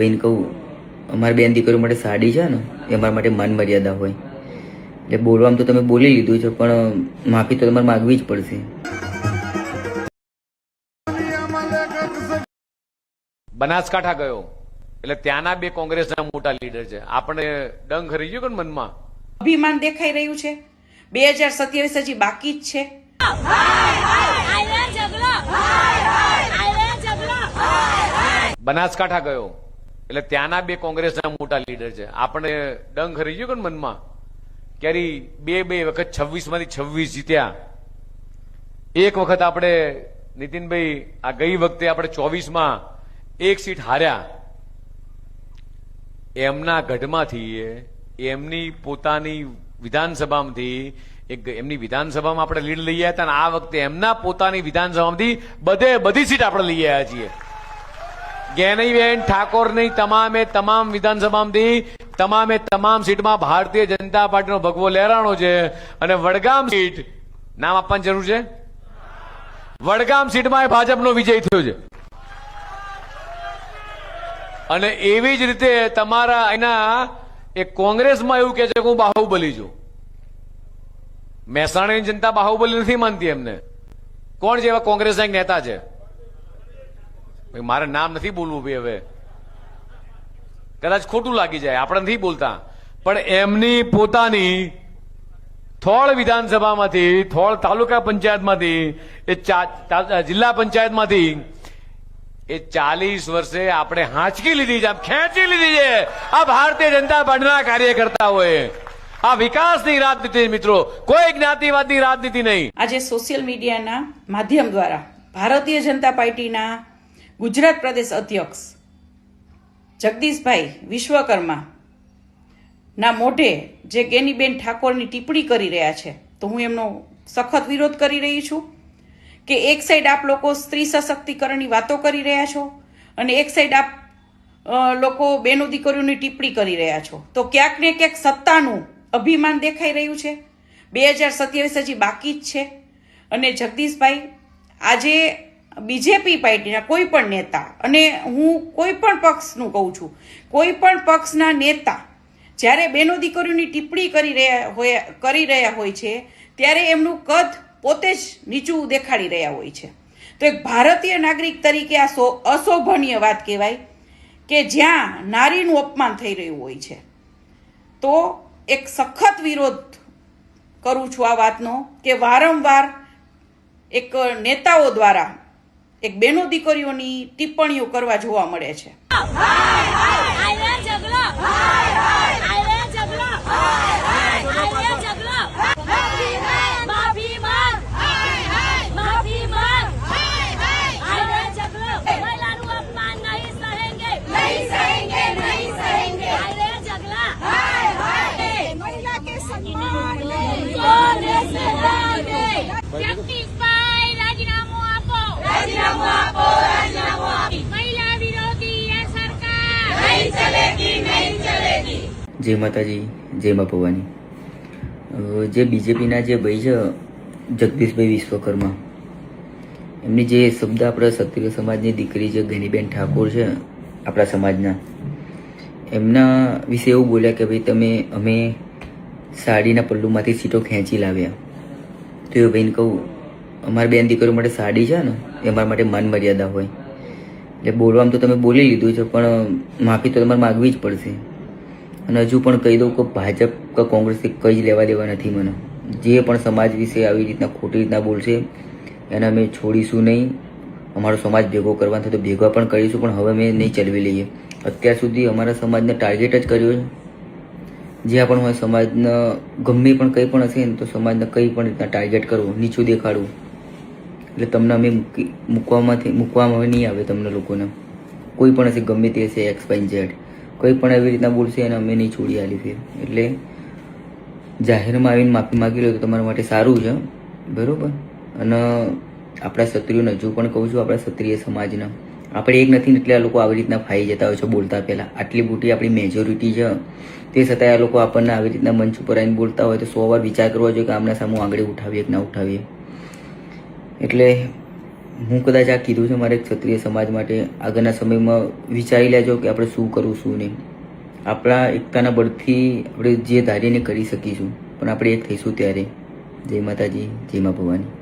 બહેન કહું, અમારી બેન દીકરીઓ માટે સાડી છે ને એ અમારા માટે માન મર્યાદા હોય, એટલે બોલવામાં તો તમે બોલી લીધું છે, પણ માફી તો તમારે માગવી જ પડશે. બનાસકાંઠા ગયો એટલે ત્યાંના બે કોંગ્રેસના મોટા લીડર છે, આપણે ડંગ ખરી ગયો કે મનમાં અભિમાન દેખાઈ રહ્યું છે. 2027 હજી બાકી જ છે. બનાસકાંઠા ગયો એટલે ત્યાંના બે કોંગ્રેસના મોટા લીડર છે, આપણે ડંગ ખરી ગયો કે મનમાં ક્યારે બે વખત 26 માંથી 26 જીત્યા. એક વખત આપણે નીતિનભાઈ આ ગઈ વખતે આપણે 24 માં એક સીટ હાર્યા. એમના ગઢમાંથી એમની પોતાની વિધાનસભામાંથી એમની વિધાનસભામાં આપણે લીડ લઈ આવ્યા હતા અને આ વખતે એમના પોતાની વિધાનસભામાંથી બધી સીટ આપણે લઈ આવ્યા છીએ. જ્ઞાનીબેન ઠાકોરની તમામ વિધાનસભામાંથી તમામ સીટમાં ભારતીય જનતા પાર્ટીનો ભગવો લહેરાણો છે અને વડગામ સીટ નામ આપવાની જરૂર છે. વડગામ સીટમાં ભાજપનો વિજય થયો છે અને એવી જ રીતે તમારા એના એક કોંગ્રેસમાં એવું કે છે કે હું બાહુબલી છું. મહેસાણાની જનતા બાહુબલી નથી માનતી એમને. કોણ જેવા કોંગ્રેસના એક નેતા છે, મારે નામ નથી બોલવું ભાઈ, હવે કદાચ ખોટું લાગી જાય, આપણે નથી બોલતા, પણ એમની પોતાની થોળ વિધાનસભામાંથી, થોળ તાલુકા પંચાયતમાંથી, એ જિલ્લા પંચાયતમાંથી એ 40 વર્ષે આપણે હાંચકી લીધી છે, ખેંચી લીધી છે આ ભારતીય જનતા પાર્ટીના કાર્યકર્તાઓએ. આ વિકાસની રાજનીતિ મિત્રો, કોઈ જ્ઞાતિવાદની રાજનીતિ નહીં. આજે સોશિયલ મીડિયાના માધ્યમ દ્વારા ભારતીય જનતા પાર્ટીના ગુજરાત પ્રદેશ અધ્યક્ષ જગદીશભાઈ વિશ્વકર્મા ના મોઢે જે જ્ઞાનીબેન ઠાકોરની ટિપ્પણી કરી રહ્યા છે, તો હું એમનો સખત વિરોધ કરી રહી છું કે એક સાઈડ આપ લોકો સ્ત્રી સશક્તિકરણની વાતો કરી રહ્યા છો અને એક સાઈડ આપ લોકો બેનો દીકરીઓની ટિપ્પણી કરી રહ્યા છો, તો ક્યાંક ને ક્યાંક સત્તાનું અભિમાન દેખાઈ રહ્યું છે. 2027 હજી બાકી જ છે અને જગદીશભાઈ આજે બીજેપી પાર્ટીના કોઈ પણ નેતા, અને હું કોઈ પણ પક્ષનું કહું છું, કોઈ પણ પક્ષના નેતા જ્યારે બેનો દીકરીઓની ટિપ્પણી કરી રહ્યા હોય છે ત્યારે એમનું કદ પોતે જ નીચું દેખાડી રહ્યા હોય છે. તો એક ભારતીય નાગરિક તરીકે આ અશોભનીય વાત કહેવાય કે જ્યાં નારીનું અપમાન થઈ રહ્યું હોય છે. તો એક સખત વિરોધ કરું છું આ વાતનો કે વારંવાર એક નેતાઓ દ્વારા એક બેનો દીકરીઓની ટિપ્પણીઓ કરવા જોવા મળે છે. જય માતાજી, જય મા ભવાની. જે બીજેપીના જે ભાઈ છે જગદીશભાઈ વિશ્વકર્મા, એમની જે શબ્દ આપણા ક્ષત્રિય સમાજની દીકરી છે જ્ઞાનીબેન ઠાકોર છે આપણા સમાજના, એમના વિશે એવું બોલ્યા કે ભાઈ અમે સાડીના પલ્લુમાંથી સીટો ખેંચી લાવ્યા. તો એ ભાઈને કહું, અમારી બેન દીકરીઓ માટે સાડી છે ને એ અમારા માટે માન મર્યાદા હોય, એટલે બોલવામાં તો તમે બોલી લીધું છે, પણ માફી તો તમારે માગવી જ પડશે. અને હજુ પણ કહી દઉં કે ભાજપ કે કોંગ્રેસથી કંઈ જ લેવા દેવા નથી મને. જે પણ સમાજ વિશે આવી રીતના ખોટી રીતના બોલશે એને અમે છોડીશું નહીં. અમારો સમાજ ભેગો કરવાનો થતો ભેગા પણ કરીશું, પણ હવે અમે નહીં ચલવી લઈએ. અત્યાર સુધી અમારા સમાજને ટાર્ગેટ જ કર્યો છે. જ્યાં પણ હોય સમાજને ગમે પણ કંઈ પણ હશે ને તો સમાજને કંઈ પણ રીતના ટાર્ગેટ કરવું, નીચું દેખાડવું, એટલે તમને અમે મૂકવામાં નહીં આવે. તમને લોકોને કોઈ પણ હશે, ગમે તે હશે, XYZ કોઈ પણ એવી રીતના બોલશે અને અમે નહીં છોડી આલી ફેર. એટલે જાહેરમાં આવીને માફી માગી લો તો તમારા માટે સારું છે, બરોબર. અને આપણા ક્ષત્રિયોને હજુ પણ કહું છું, આપણા ક્ષત્રિય સમાજના આપણે એક નથી ને એટલે આ લોકો આવી રીતના ફાઈ જતા હોય છે બોલતા પહેલા. આટલી મોટી આપણી મેજોરિટી છે તે છતાંય આ લોકો આપણને આવી રીતના મંચ ઉપર આવીને બોલતા હોય તો 100 વાર વિચાર કરવો જોઈએ કે આમના સામે આંગળી ઉઠાવીએ કે ના ઉઠાવીએ. એટલે હું કદાચ આ કીધું છે મારે ક્ષત્રિય સમાજ માટે. આગળના સમયમાં વિચારી લેજો કે આપણે શું કરવું શું નહીં. આપણા એકતાના બળથી આપણે જે ધારીને કરી શકીશું, પણ આપણે એક થઈશું ત્યારે. જય માતાજી, જય મા ભવાની.